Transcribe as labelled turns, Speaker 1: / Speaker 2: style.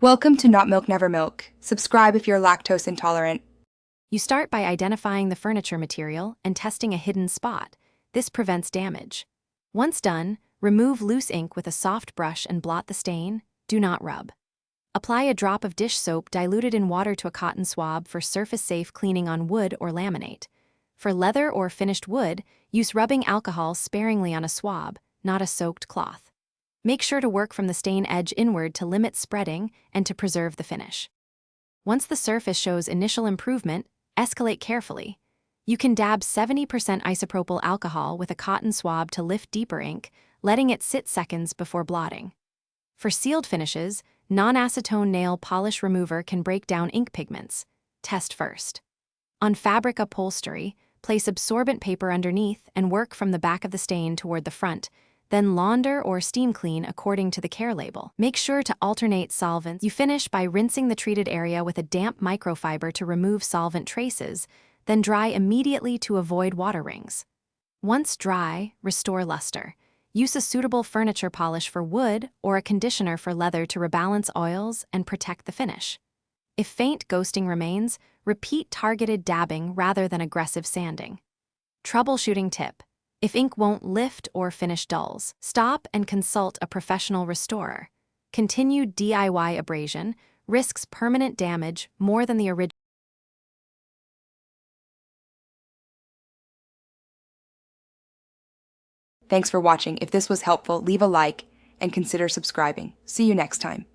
Speaker 1: Welcome to Not Milk Never Milk. Subscribe if you're lactose intolerant.
Speaker 2: You start by identifying the furniture material and testing a hidden spot. This prevents damage. Once done, remove loose ink with a soft brush and blot the stain. Do not rub. Apply a drop of dish soap diluted in water to a cotton swab for surface-safe cleaning on wood or laminate. For leather or finished wood, use rubbing alcohol sparingly on a swab, not a soaked cloth. Make sure to work from the stain edge inward to limit spreading and to preserve the finish. Once the surface shows initial improvement, escalate carefully. You can dab 70% isopropyl alcohol with a cotton swab to lift deeper ink, letting it sit seconds before blotting. For sealed finishes, non-acetone nail polish remover can break down ink pigments. Test first. On fabric upholstery, place absorbent paper underneath and work from the back of the stain toward the front, then launder or steam clean according to the care label. Make sure to alternate solvents. You finish by rinsing the treated area with a damp microfiber to remove solvent traces, then dry immediately to avoid water rings. Once dry, restore luster. Use a suitable furniture polish for wood or a conditioner for leather to rebalance oils and protect the finish. If faint ghosting remains, repeat targeted dabbing rather than aggressive sanding. Troubleshooting tip. If ink won't lift or finish dulls, stop and consult a professional restorer. Continued DIY abrasion risks permanent damage more than the original.
Speaker 1: Thanks for watching. If this was helpful, leave a like and consider subscribing. See you next time.